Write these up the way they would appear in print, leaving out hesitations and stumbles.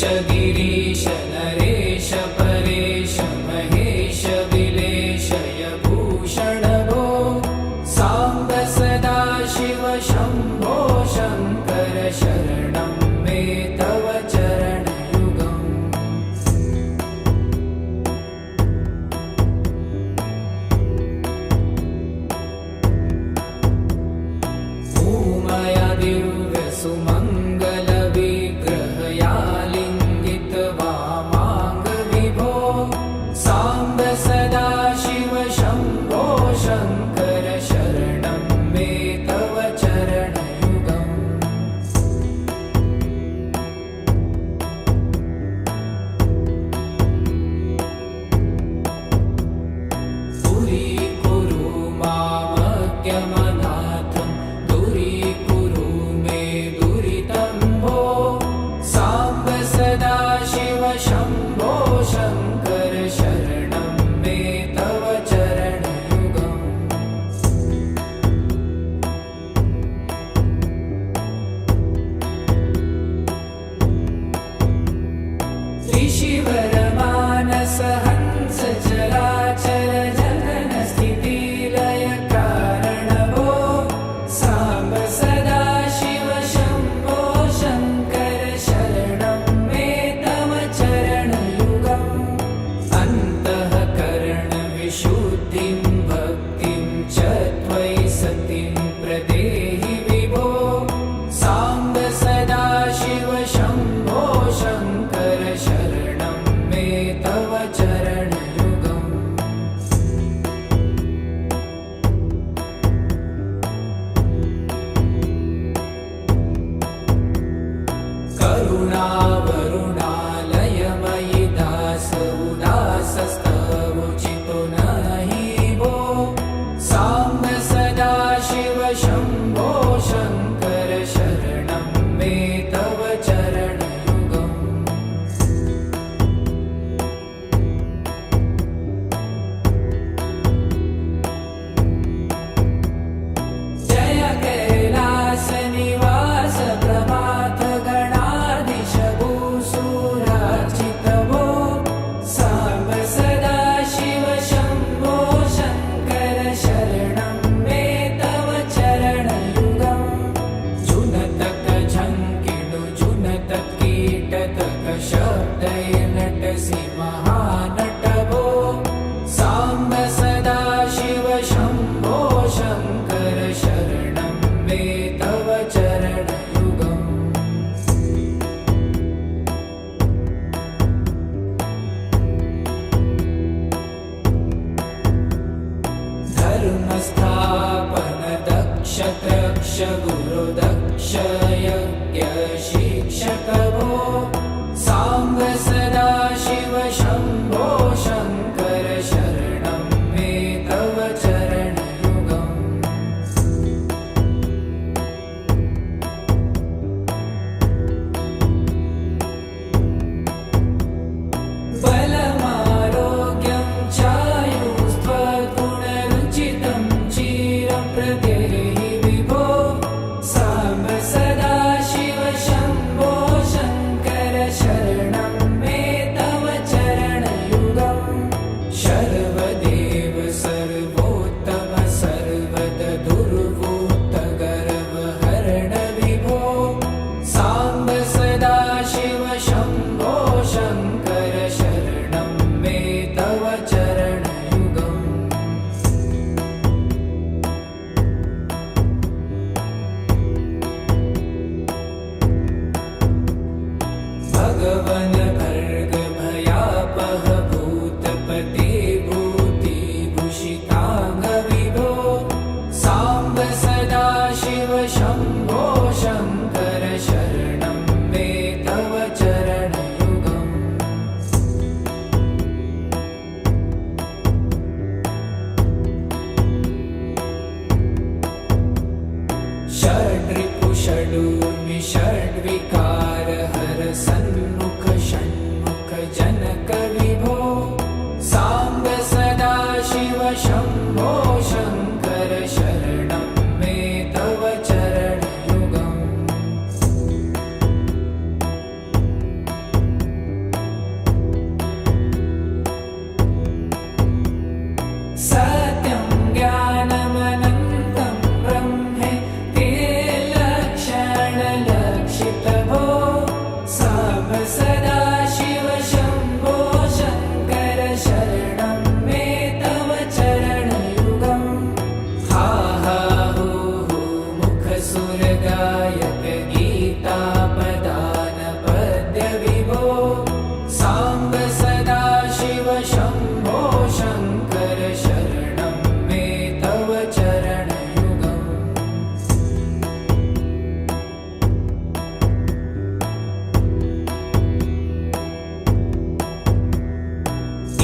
गिरीश नरेश परेश महेश विलेशय भूषण भो साम्ब सदा शिव शम्भो शङ्कर शरणं मे तव चरणयुगम् भूमया दिव्यसुमङ्गल साम्ब सदा शिव शम्भो शङ्कर शरणं मे तव चरणयुगम् दूरीकुरु मामज्ञमनाथं दूरीकुरु मे दुरितं भो साम्ब सदा शिव शम्भो शङ्कर शरणं मे तव चरणयुगम् ऋषिवरमानस हंस चराचर जगन स्थितिलय कारण भो साम्ब सदा शिव शम्भो शङ्कर शरणं मे तव चरणयुगम् शुद्धिं भक्तिं च त्वयि सतिं प्रदेहि विभो साम्ब सदा शिव शम्भो शङ्कर शरणं मे तव चरणयुगम् करुणावरुणालयमयि दास उदासस्तवोचितो नहि भो साम्ब सदा शिव शम्भो शङ्कर शरणं मे तव चरणयुगम् जय कैलास निवास प्रभात गणाधीश भूसुरार्चित भो साम्ब सदा शिव शम्भो शङ्कर शरणं मे तव चरणयुगम् जुनतक झङ्किणु जुनतक कीटतक शब्दैर्नटसि महानट भो साम्ब सदा शिव शम्भो शङ्कर शरणं मे तव चरणयुगम् धर्मस्थापन दक्ष त्रक्ष गुरुदक्ष यज्ञ शिक्षक भो साम्ब सदा शिव शम्भो शङ्कर शरणं मे तव चरणयुगम् बलमारोग्यं चायुस्त्वगुणरुचितं चिरं प्रदेहि विभो साम्ब सदा शिव शम्भो शङ्कर शरणं मे तव चरणयुगम् शर्वदेव सर्वोत्तम सर्वद दुर्वूत गर्वहरण विभो साम्ब सदा शिव शम्भो शङ्कर शरणं मे तव चरणयुगम् भगवन् भर्ग भयापह भूतपते भूतिभूषिताङ्ग विभो साम्ब सदा शिव शम्भो शङ्कर शरणं मे तव चरणयुगम् षड्रिपु षडूर्मि षड्विकार हर सन्मुख षण्मुख जनक विभो साम्ब सदा शिव शम्भो शङ्कर शरणं मे तव चरणयुगम् सत्यं ज्ञानमनन्तं ब्रह्मेति लक्षणलक्षितभो साम्ब सदाशिव शम्भो शङ्कर शरणं मे तव चरणयुगम् हा हा हू हू मुखसुरगायक गीतापदान पद्यविभो साम्ब सदाशिव शम्भो शङ्कर शरणं मे तव चरणयुगम्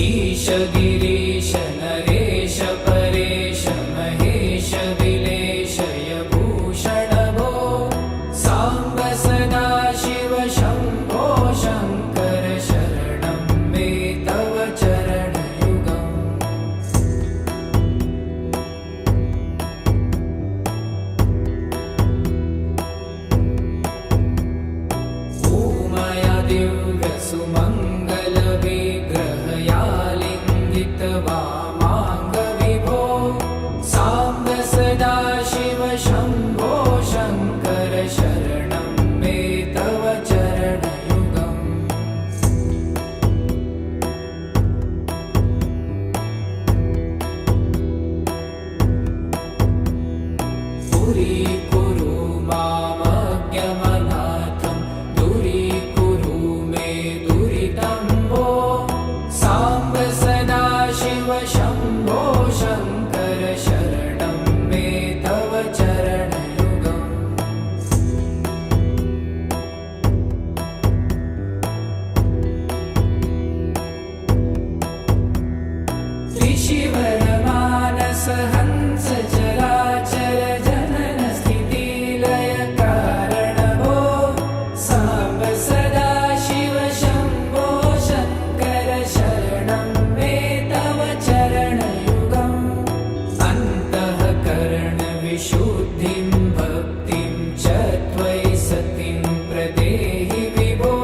ईश गिरीश नरेश परेश महेश विलेशय भूषण भो साम्ब सदाशिव शम्भो शङ्कर शरणं मे तव चरणयुगम् ऊमया दिव्यसुमङ्गलविग्रहया लिङ्गितवामाङ्गविभो साम्ब सदाशिव शम्भो शङ्कर शरणं मे तव चरणयुगम् पुरीकुरु मामज्ञमनाथं दूरीकुरु मे दुरितं भो साम्ब सदाशिव शम्भो शङ्कर शरणं मे तव चरणयुगम् त्रिशिवरमानस हंस चराचर जनन स्थितिलय कारण भो साम्ब सदाशिव शम्भो शङ्कर शरणं मे तव चरणयुगम् अन्तःकरण विशुद्धिं भक्तिं च त्वयि सतिं प्रदेहि विभो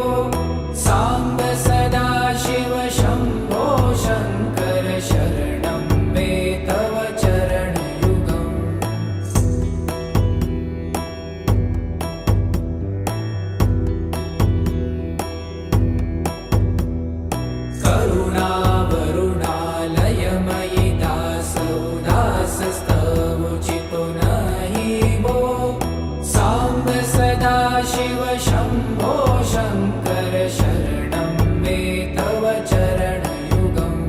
साम्ब सदाशिव शम्भो शङ्कर शरणं मे तव चरणयुगम् करुणावरुणालयमयि दासोदासस्तवोचितो नहि भो साम्ब सदाशिव शम्भो शङ्कर शरणं मे तव चरणयुगम्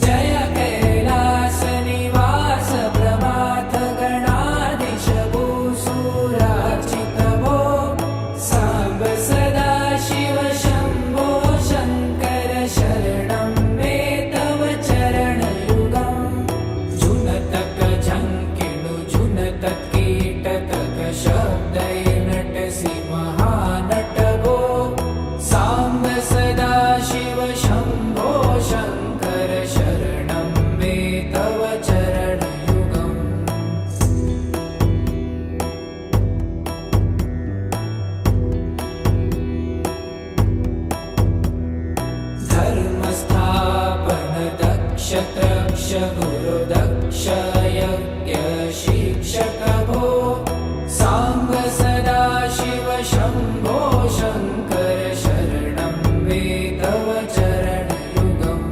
जय कैलासनिवास प्रमाथ गणाधीश भूसुरार्चित भो साम्ब सदाशिव शम्भो शङ्कर शरणं मे तव चरणयुगम् जुनतक झङ्किणु जुनतक कीटतक शब्दैर्नटसि महानट भो साम्ब सदाशिव शम्भो शङ्कर शरणं मे तव चरणयुगम् धर्मस्थापन दक्ष त्रक्ष गुरुदक्ष यज्ञ शिक्षक भो साम्ब सदाशिव शम्भो शङ्कर शरणं मे तव चरणयुगम्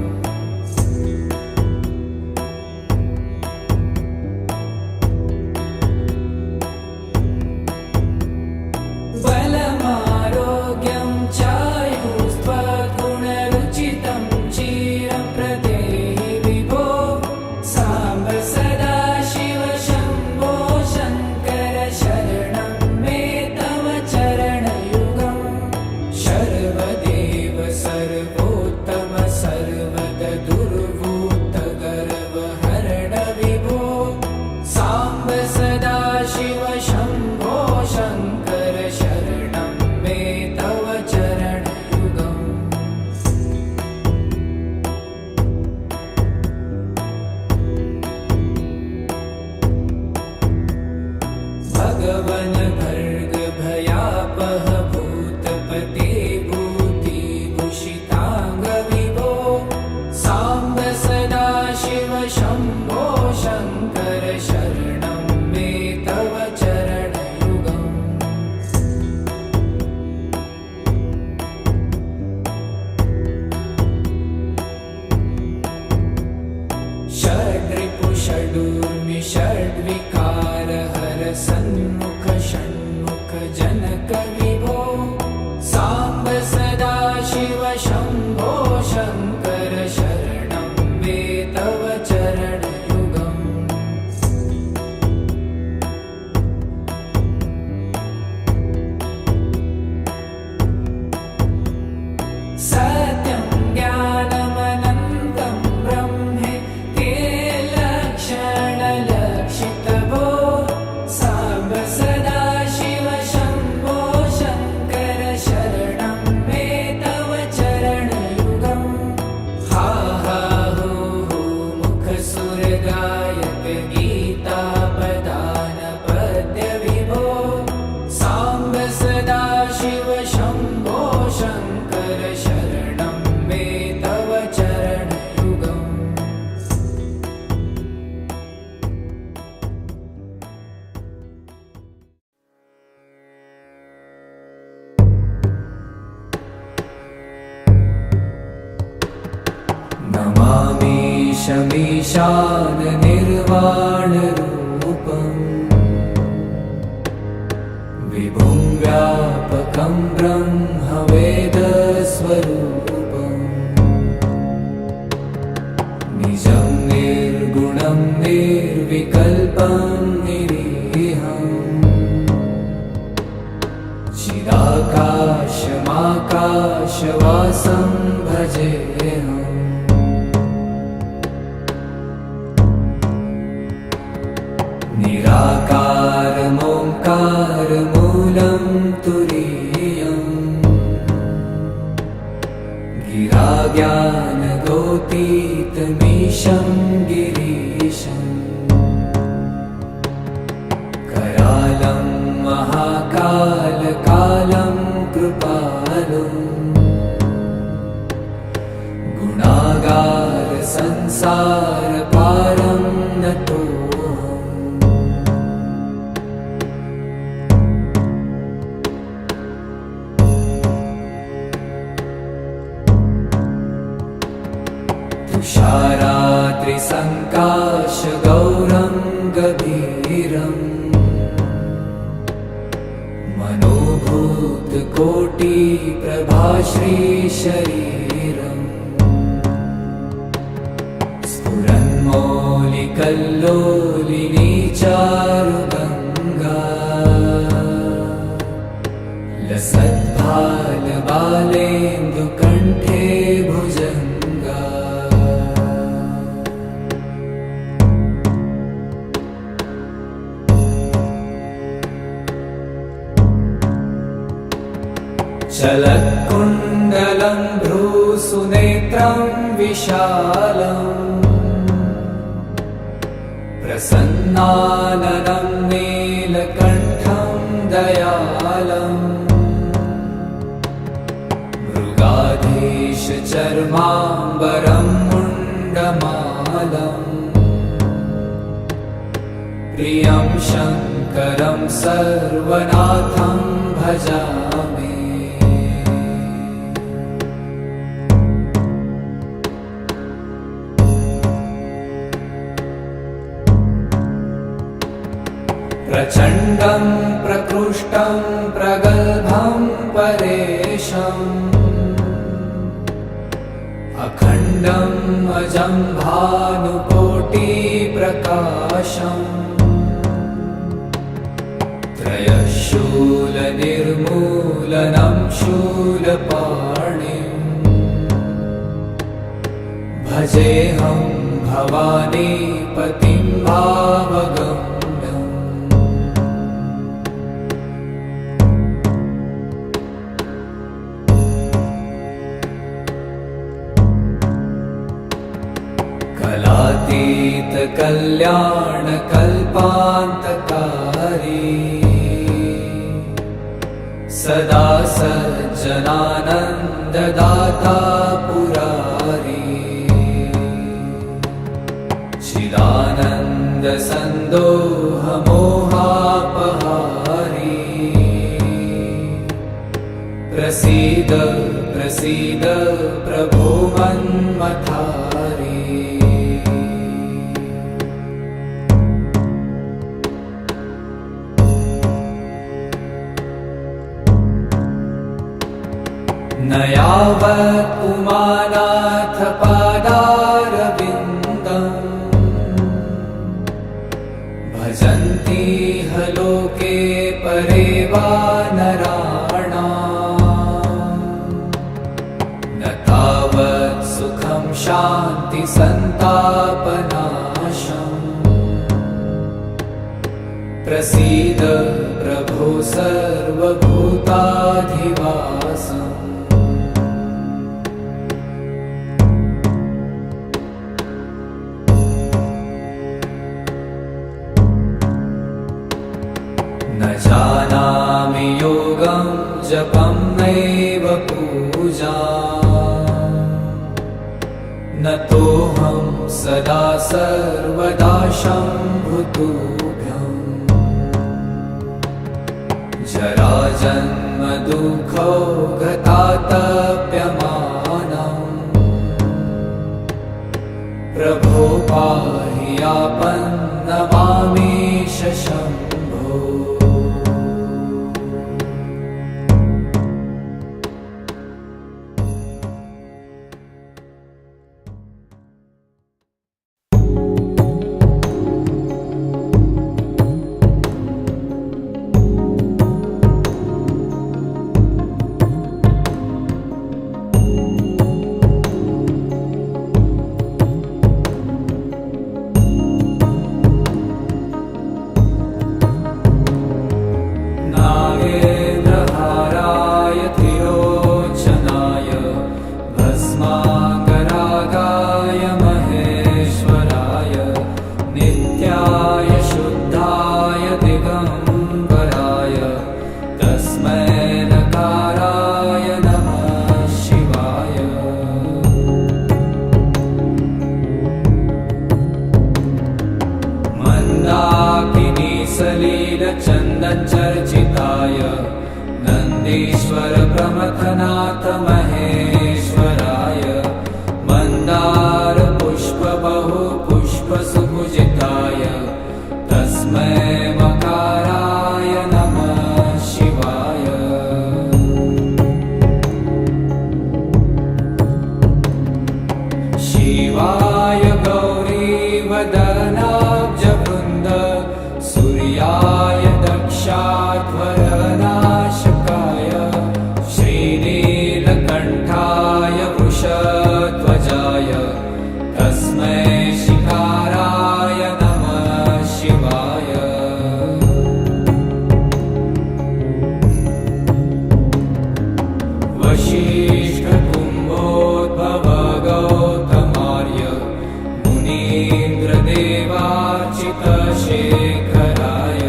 बलमारोग्यं चायुस्त्वगुणरुचितं चिरं प्रदेहि विभो साम्ब सदाशिव शम्भो शङ्कर शरणं मे तव चरणयुगम् ईशमीशाननिर्वाणरूपम् विभुं व्यापकं ब्रह्मवेदस्वरूपम् निजं निर्गुणं निर्विकल्पं निरीहम् चिदाकाशमाकाशवासं भजेऽहम् निराकारमोङ्कारमूलं तुरीयम् गिराज्ञानगोतीतमीशं गिरीशम् करालं महाकालकालं कृपालुम् गुणागारसंसारपारं नतोऽहम् तुषारात्रिसङ्काशगौरं गभीरम् मनोभूतकोटिप्रभाश्रीशरीरम् स्फुरन्मौलिकल्लोलिनी चारुगङ्गा लसद्भालबालेन्दुकण्ठे भुजङ्गा चलत्कुण्डलं भ्रूसुनेत्रं विशालम् प्रसन्नाननं नीलकण्ठं दयालम् मृगाधीशचर्माम्बरं मुण्डमालम् प्रियं शङ्करं सर्वनाथं भजामि प्रचण्डं प्रकृष्टं प्रगल्भं परेशम् अखण्डम् अजं भानुकोटिप्रकाशम् त्रयशूलनिर्मूलनं शूलपाणिम् भजेऽहं भवानीपतिं भावगम् कलातीतकल्याणकल्पान्तकारी सदा सज्जनानन्ददाता पुरारी चिदानन्दसन्दोहमोहापहारी प्रसीद प्रसीद प्रभो मन्मथारी न यावत् पुमानाथ पादारविन्दम् भजन्ति ह लोके परे वा नराणाम् न तावत् सुखं शान्तिसन्तापनाशम् प्रसीद प्रभो सर्वभूताधिवासम् न जानामि योगं जपं नैव पूजा न तोऽहं सदा सर्वदा शम्भुतुभ्यम् जराजन्म दुःखौ गतातप्यमानम् प्रभो नमामीश शम्भो। चर्चिताय नन्दीश्वर प्रमथनाथ महेश्वराय मन्दार पुष्प बहु पुष्प सुपूजिताय तस्मै मकाराय नमः शिवाय। शिवाय गौरीवदनाब्जवृन्द सूर्याय दक्षाध्वरनाशकाय श्रीनीलकण्ठाय वृषध्वजाय तस्मै शिकाराय नमः शिवाय। वसिष्ठकुम्भोद्भव गौतमार्य मुनीन्द्रदेवार्चितशेखराय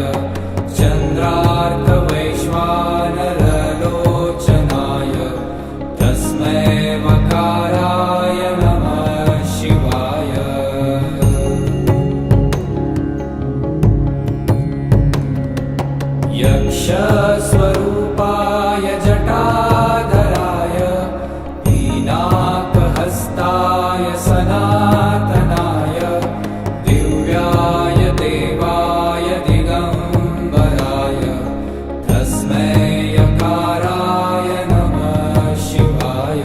चन्द्रार्कवैश्वानरलोचनाय तस्मै मकाराय नमः शिवाय। यक्षस्वरूपाय जटाधराय पीनाकहस्ताय सनातनाय दिव्याय देवाय दिगम्बराय तस्मै यकाराय नमः शिवाय।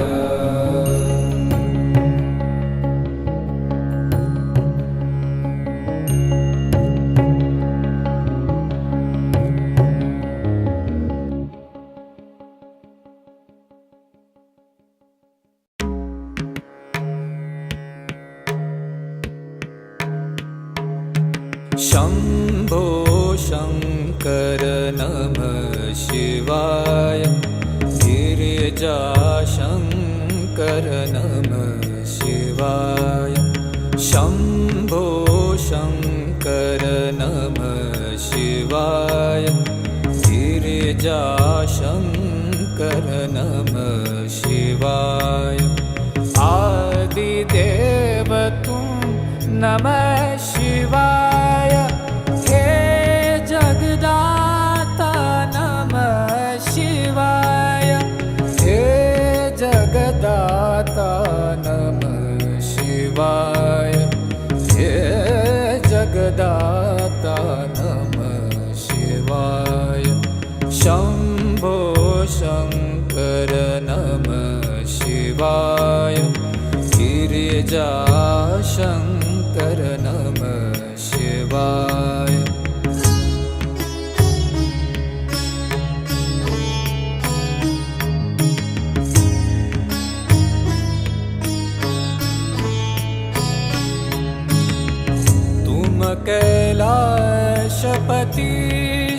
शम्भो शङ्कर नमः शिवाय। गिरिजाशङ्कर नमः शिवाय। शम्भो शङ्कर नमः शिवाय। गिरिजाशङ्कर नमः शिवाय। आदिदेव तुम नमः शिवाय। हे जगदाता नमः शिवाय। हे जगदाता नमः शिवाय। हे जगदाता नमः शिवाय। शम्भो शङ्कर नमः शिवाय। गिरिजाशङ्कर नमः शिवाय। तुम कैलाशपति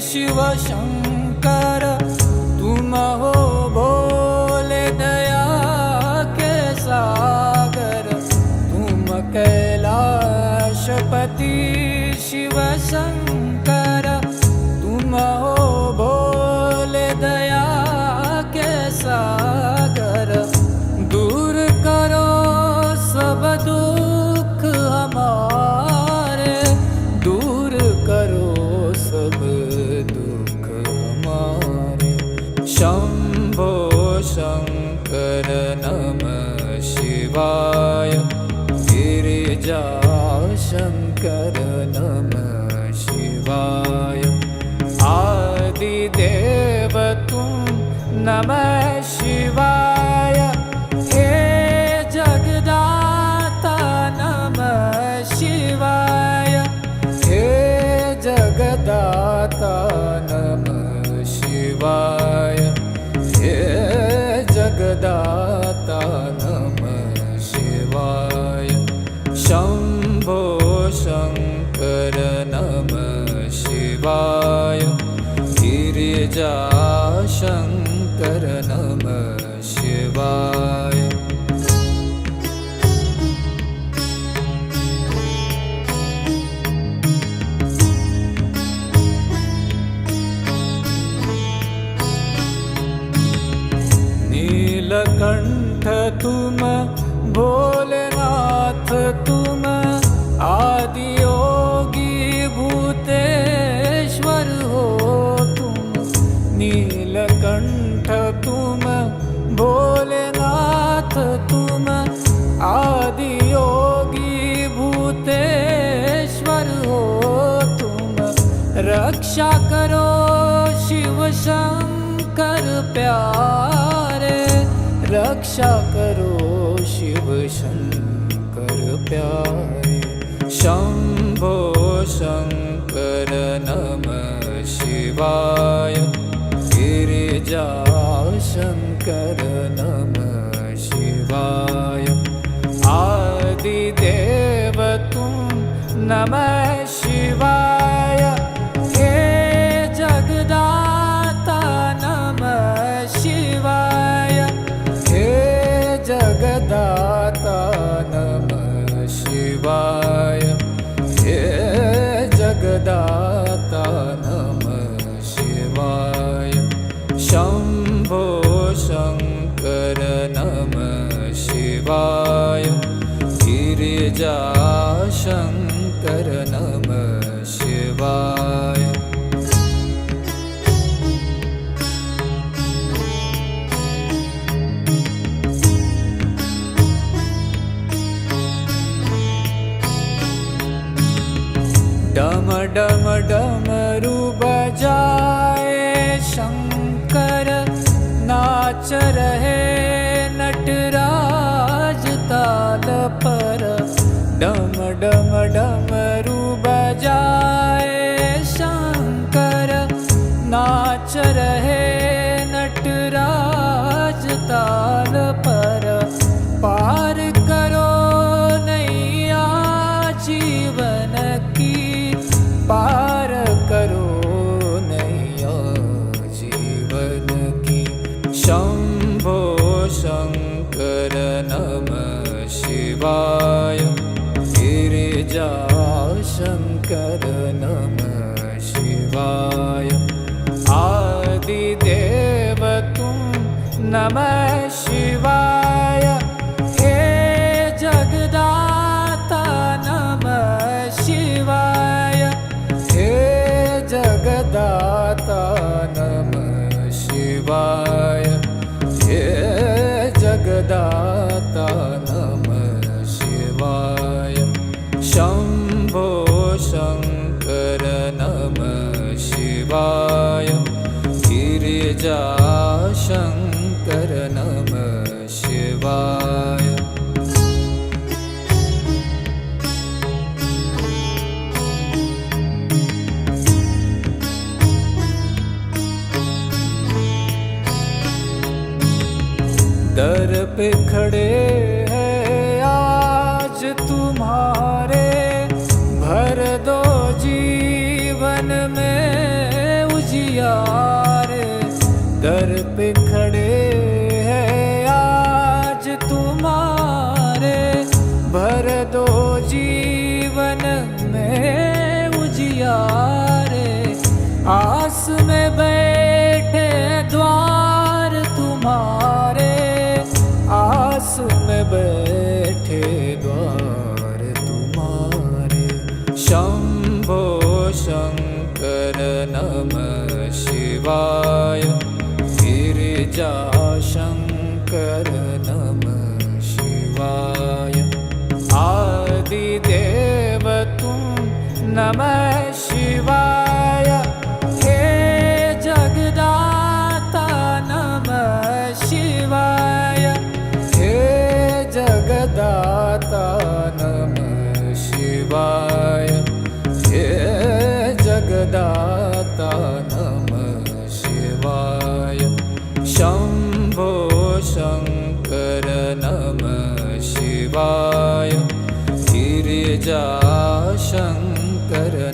शिव शंकर तुम हो भोले दया के सागर। तुम कैलाशपति शिव शंकर तुम हो भोले दया के सागर। दूर करो सब दुख हमारे। दूर करो सब दुख हमारे। शंभो शंकर नमः शिवाय। गिरिजाशंकर नमः शिवाय। हे जगदाता नमः शिवाय। हे जगदाता नमः शिवाय। हे जगदाता नमः शिवाय। शंभो शंकर नमः शिवाय। गिरिजा शंकर नमः शिवाय। नीलकंठ तुम भोलेनाथ तुम आदि योगी भूतेश्वर हो तुम। नीलकंठ तुम भोलेनाथ तुम आदि योगी भूतेश्वर हो तुम। रक्षा करो शिव शंकर प्यारे। रक्षा करो शिव शंकर प्यारे। शंभो शंकर नमः शिवाय। गिरिजा शंकर नमः शिवाय। आदिदेव तुम नमः शिवाय। हे जगदाता नमः शिवाय। हे जगदाता नमः शिवाय। हे जगदाता नमः शिवाय। शंभो शंकर नमः शिवाय। गिरिजा शंकर नमः शिवाय। डम डम डमरू बजाए शंकर। नाच रहे नटराज ताल पर। डम डम डमरू बजाए शंकर। नाच रहे नटराज ताल पर। पार करो नैया जीवन की। पार करो नैया जीवन की। शंभो शंकर नमः शिवाय। गिरिजा शंकर नमः शिवाय। आदिदेव तुम नमः शिवाय। हे जगदाता नमः शिवाय। हे जगदाता नमः शिवाय। हे जगदाता नमः शिवाय। शंभो शंकर नमः शिवाय। गिरिजा शंकर नमः शिवाय। दर पे खड़े हैं आज तुम्हारे। भर दो जीवन में उजियारे। दर पे खड़े हैं आज तुम्हारे। भर दो जीवन में उजियारे। आस में बैठे द्वार तुम्हारे। आस में बैठे द्वार तुम्हारे। शंभो शंकर नमः शिवाय। गिरिजा शंकर नमः शिवाय। आदिदेव तुम नमः शिवाय। हे जगदाता नमः शिवाय गिरिजाशङ्कर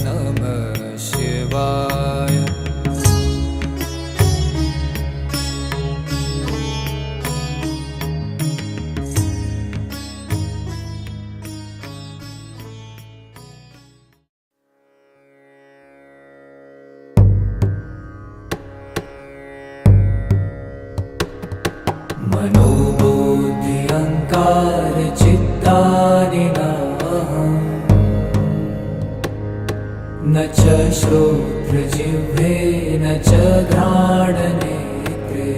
नमः शिवाय। मनोबुद्धि अहंकार चित्तानि नाहम्, न च श्रोत्रजिह्वे न च घ्राणनेत्रे,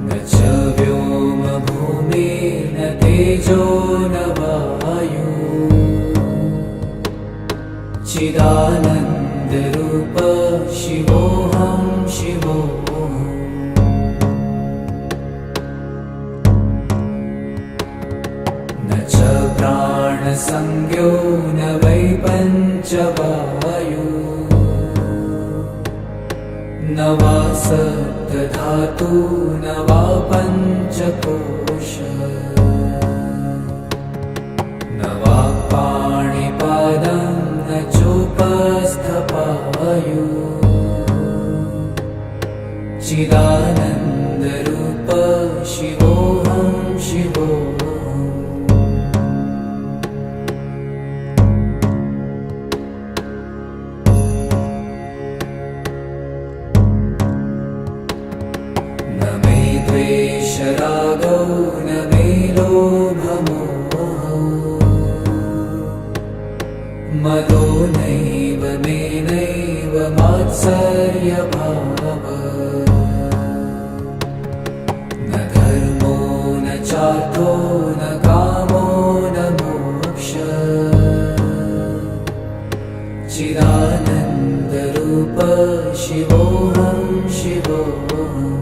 न च व्योमभूमिर्न तेजो न वायु, चिदानन्दरूप शिवोऽहं शिवोऽहम्। न च प्राणसंज्ञो न वै पञ्चवायु, न वा सप्तधातु न वा पञ्चकोश, न वा पाणिपादं न चोपस्थपायु, चिदानन्दरूप शिवोऽहं शिवोऽहम्। न मे द्वेषरागौ न मे लोभमोहौ, मदो नैव मे नैव मात्सर्यभावः, न धर्मो न चार्थो न कामो न मोक्षः, चिदानन्दरूप शिवोऽहं शिवोऽहम्।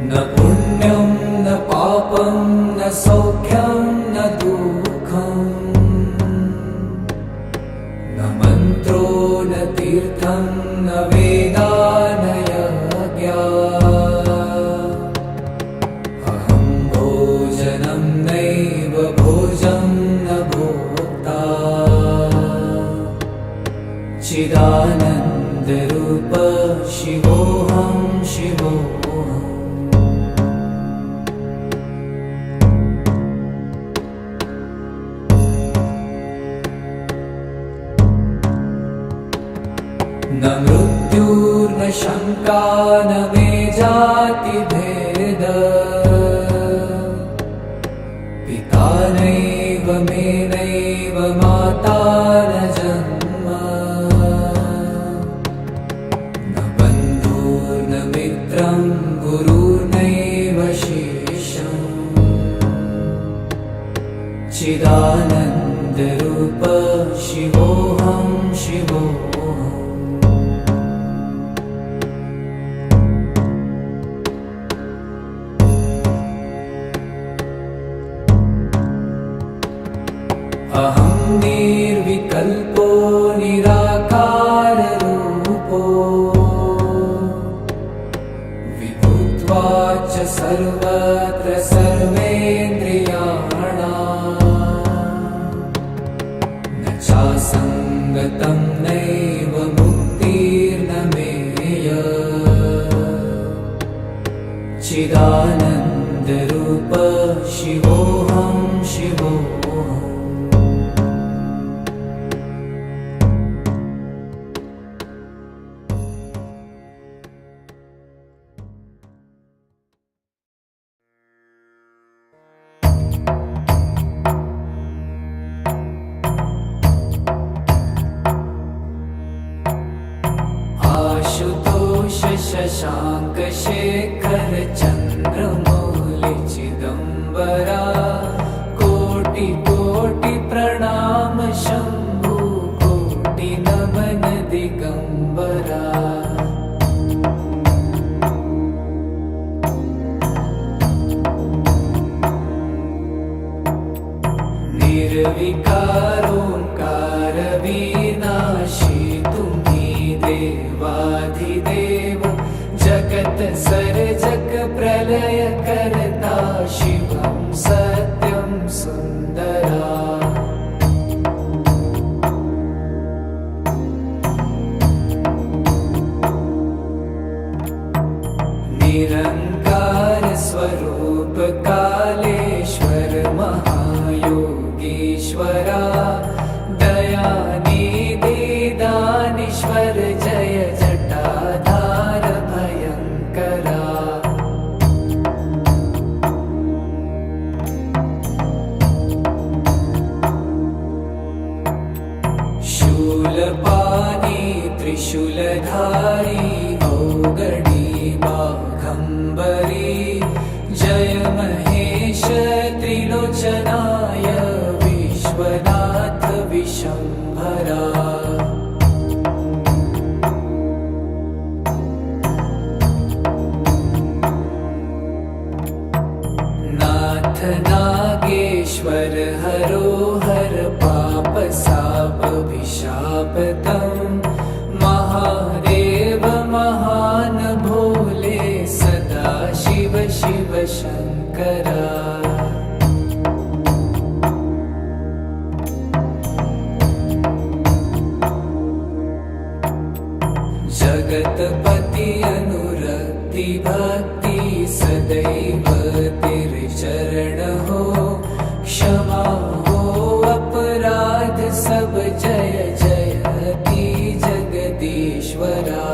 न पुण्यं न पापं न सौख्यं न दुःखं, न मन्त्रो न तीर्थं न वेदा न यज्ञा, अहं भोजनं नैव भोजं न भोक्ता, चिदानन्दरूप शिवोऽहं शिवोऽहम्। न मृत्युर्न शङ्का न मे जातिभेद, पिता नैव मे नैव माता न जन्म, न बन्धुर्न मित्रं गुरुर्नैव शिष्यम्, चिदानन्दरूप शिवोऽहं शिवोऽहम्। अहं निर्विकल्पो निराकाररूपो, विभुत्वाच्च सर्वत्र सर्वेन्द्रियाणाम्, न चासङ्गतं नैव मुक्तिर्न मेय, चिदानन्दरूप शिवोऽहं शिवोऽहम्। निर्विकारोंकार विनाशी तुम्ही देवाधिदेव जगत सर्जक प्रलय करता शिवं सत्यं सुंदरा निरंकार स्वरूप कालेश्वर महायोगीश्वरा दयानिधि दानीश्वर जय जटाधार भयंकरा शूलपाणी त्रिशूलधारी औगडी बाघंबरी जय महेश त्रिलोचनाय विश्वनाथ विशंभरा नाथ नागेश्वर हरोहर पाप साप विशापतम महादेव महान भोले सदा शिव शिव शंकरा जगतपति अनुरक्ति भक्ति सदैव तेरे चरण हो क्षमा हो अपराध सब जय जयति जगदीश्वरा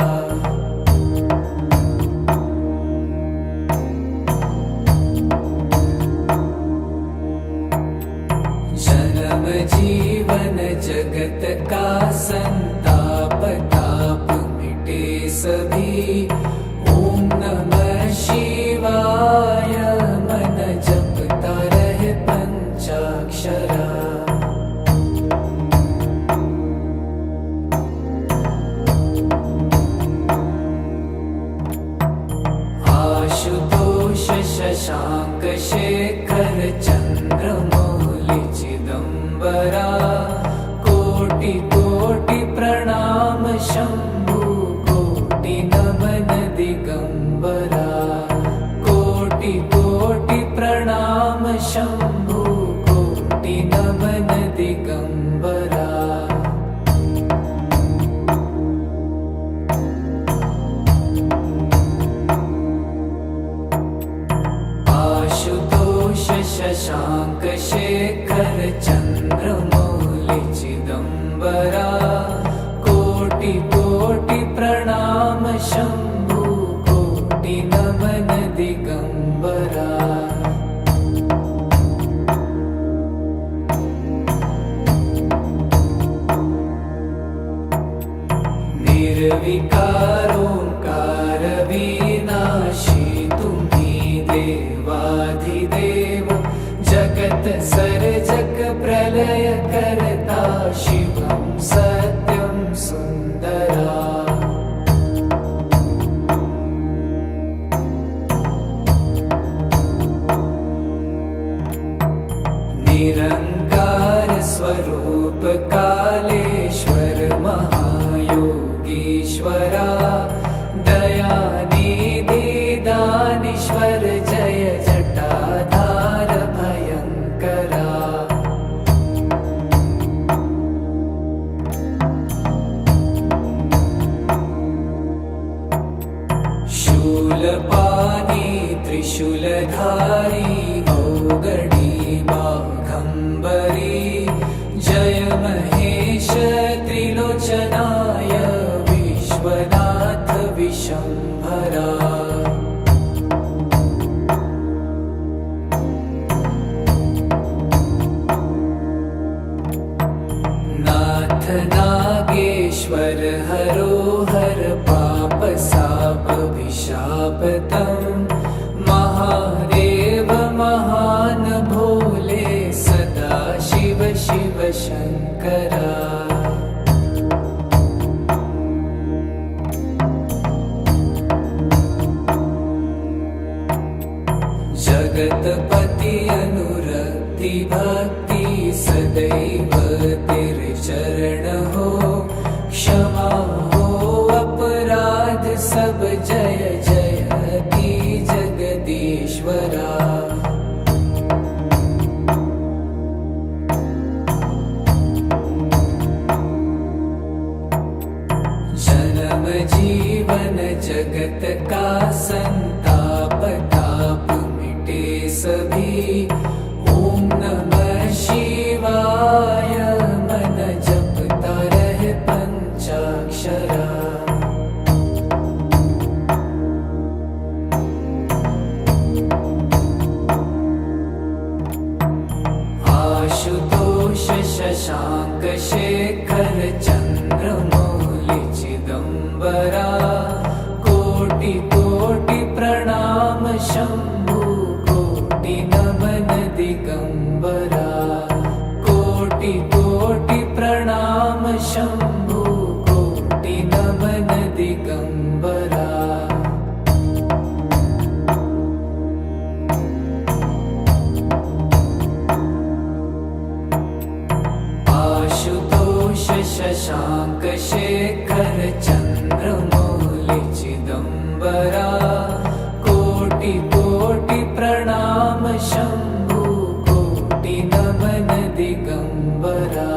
जन्म जीवन जगत का संताप ताप मिटे सभी ओम नमः शिवाय मन जपता रहे पंचाक्षरा आशुतोष शशांक शेखर चंद्रमौलि चिदंबरा कोटि कोटि प्रणाम शंभु कोटि नमन दिगंबरा कोटि कोटि प्रणाम शंभु कोटि नमन दिगंबरा आशुतोष शशांक शेखर चंद्रमौलि चिदंबरा कोटि कोटि प्रणाम शंभु कोटि नमन दिगंबरा निर्विकारोंकार विनाशी तुम्ही देवाधिदेव जगत सर्जक प्रलय करता शिवं सत्यं सुंदरा निरंकार स्वरूप कालेश्वर महायोगीश्वरा दयानिधि दानीश्वर जय जटाधार भयंकरा शूलपाणी त्रिशूलधारी औगडी बाघंबरी जय महेश त्रिलोचनाय विश्वनाथ विशंभरा नाथ नागेश्वर हरोहर पाप साप विशापतम महादेव महान भोले सदा शिव शिव शंकरा जगतपति अनुरक्ति भक्ति सदैव तेरे चरण हो, क्षमा हो अपराध सब, जय जयति जगदीश्वरा। जन्म जीवन जगत का संताप ताप मिटे सभी, ओम नमः शिवाय मन जपता रहे पंचाक्षरा। आशुतोष शशांक शेखर चंद्रमौलि चिदंबरा, कोटि कोटि प्रणाम शंभु कोटि नमन दिगंबरा। कोटि कोटि प्रणाम शंभु कोटि नमन दिगंबरा। आशुतोष शशांक शेखर चंद्रमौलि चिदंबरा, कोटि कोटि प्रणाम शंभु कोटि नमन दिगंबरा।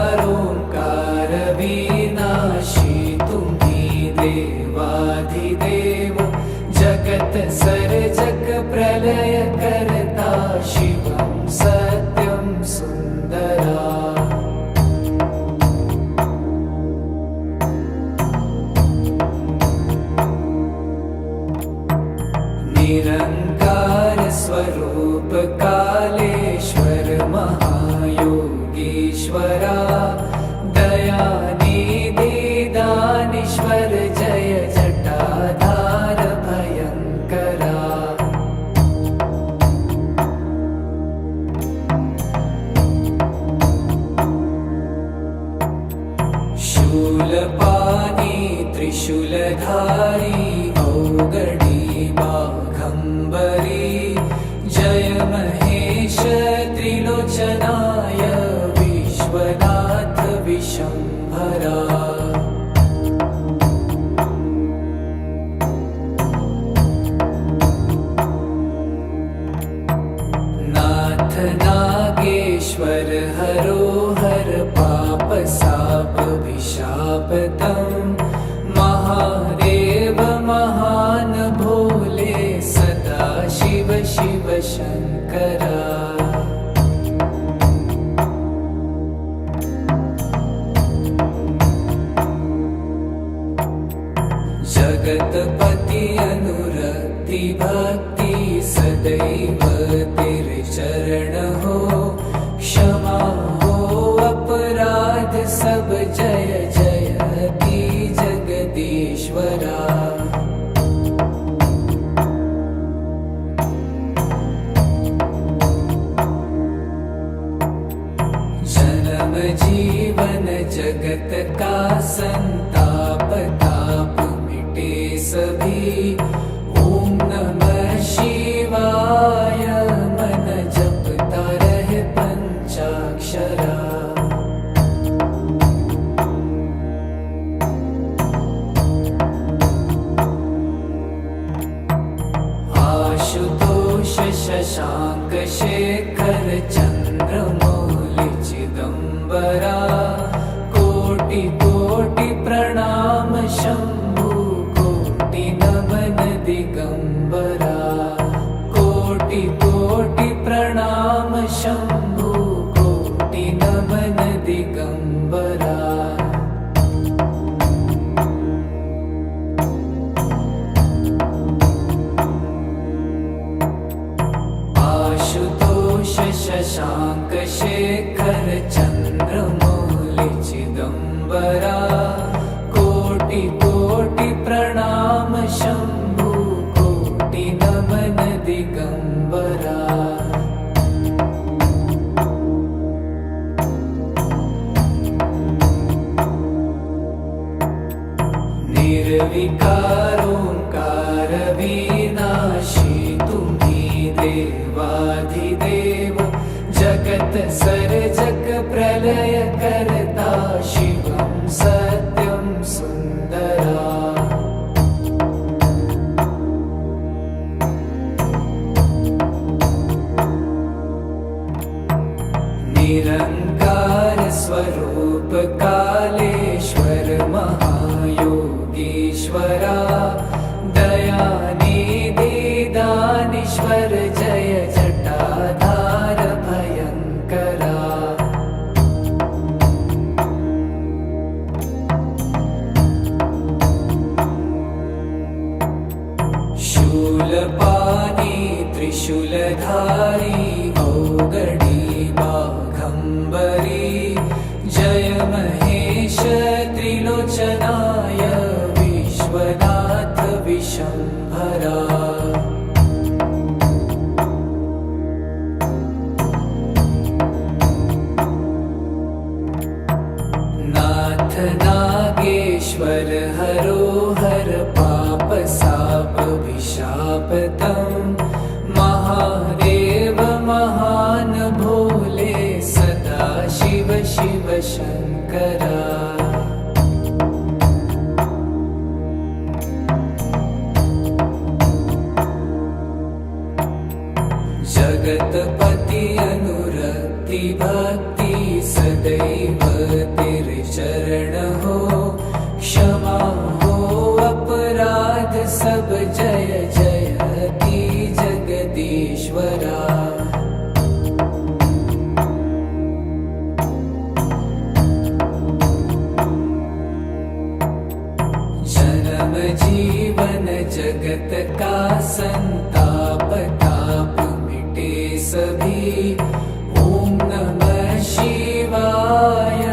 निर्विकारोंकार विनाशी तुम्ही देवाधिदेव, जगत सर्जक प्रलय करता शिवं सत्यं सुंदरा। निरंकार स्वरूप कालेश्वर महायोगीश्वरा, दयानिधि दानीश्वर जय जटाधार भयंकरा। शूलपाणी त्रिशूलधारी औगडी बाघंबरी, जय महेश त्रिलोचनाय विश्वनाथ विशंभरा। नाथ नागेश्वर हरो हर पाप साप विशापतम, महादेव महान भोले सदा शिव शिव शंकरा। जगतपति अनुरक्ति भक्ति सदैव तेरे चरण हो, क्षमा हो अपराध सब, जय जयति जगदीश्वरा। जन्म जीवन जगत का संताप ताप मिटे सभी, ओम नमः शिवाय मन जपता रहे पंचाक्षरा। आशुतोष शशांक शेखर चंद्रमौलि चिदंबरा, कोटि कोटि प्रणाम शंभु कोटि निर्विकारोंकार विनाशी तुम्ही देवाधिदेव जगत सर्जक प्रलय करता शिवं सत्यं सुंदरा निरंकार स्वरूप कालेश्वर महायोगीश्वरा दयानिधि दानीश्वर जय जटाधार भयंकरा शूलपाणी त्रिशूलधारी औगडी बाघंबरी जय महेश त्रिलोचनाय विश्वनाथ विशंभरा नाथ नागेश्वर हरोहर पाप साप विशापतम महादेव महान भोले सदा शिव शिव शंकरा जगतपति अनुरक्ति भक्ति सदैव तेरे चरण हो क्षमा हो अपराध सब जय जयति जगदीश्वरा जन्म जीवन जगत का संताप ताप मिटे सभी ओम नमः शिवाय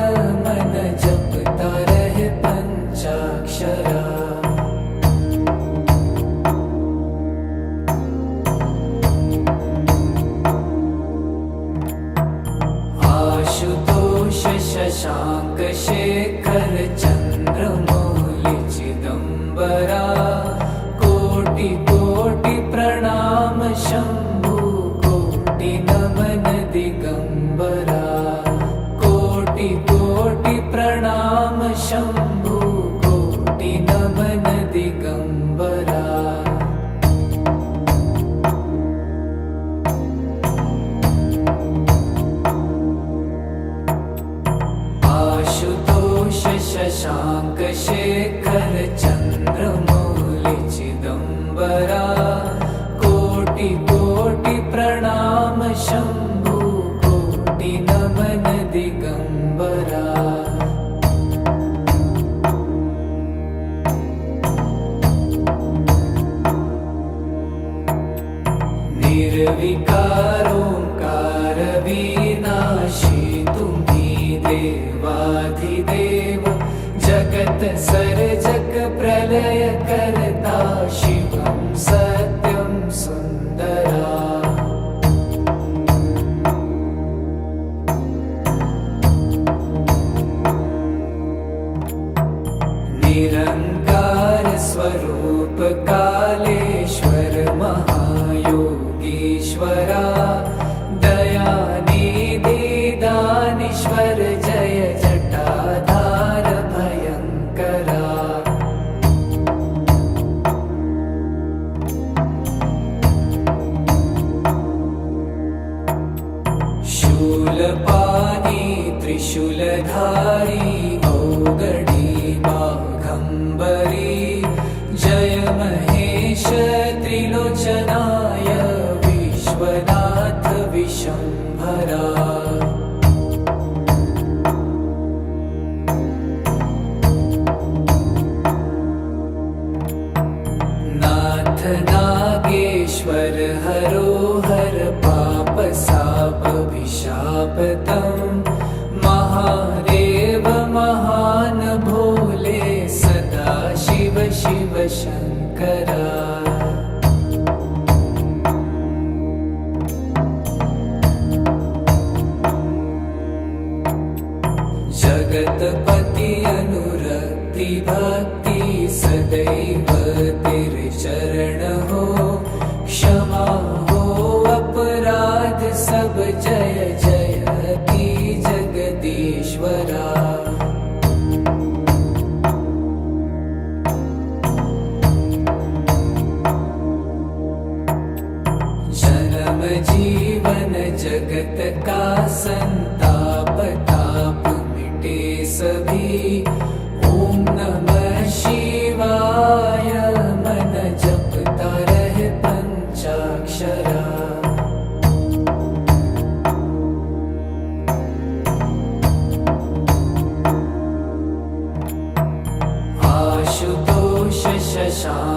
मन जपता रहे पंचाक्षरा आशुतोष शशांक शेखर चंद्रमौलि चिदंबरा कोटि कोटि प्रणाम शंभु कोटि नमन दिगंबरा कोटि कोटि प्रणाम शंभु कोटि नमन दिगंबरा आशुतोष शशांक शेखर चंद्रमौलि चिदंबरा कोटि कोटि प्रणाम शंभु कोटि नमन दिगंबरा निर्विकारोंकार विनाशी तुम्ही देवाधिदेव जगत सर्जक प्रलय करता शिवं सत्यं सुंदरा निरंकार स्वरूप कालेश्वर महायोगीश्वरा दयानिधि दानीश्वर जय जटाधार भयंकरा शूलपाणी त्रिशूलधारी औगडी बाघंबरी जय महेश त्रिलोचनाय विश्वनाथ विशंभरा नाथ नागेश्वर हरोहर पाप साप विशापतम महादेव महान भोले सदा शिव शिव शंकरा जगतपति अनुरक्ति भक्ति सदैव तेरे चरण हो, क्षमा हो अपराध सब, जय जय की जगदीश्वरा। जन्म जीवन जगत का संताप ताप मिटे सभी, ओम नमः शिवाय मन जपता रहे पंचाक्षरा। आशुतोष शशांक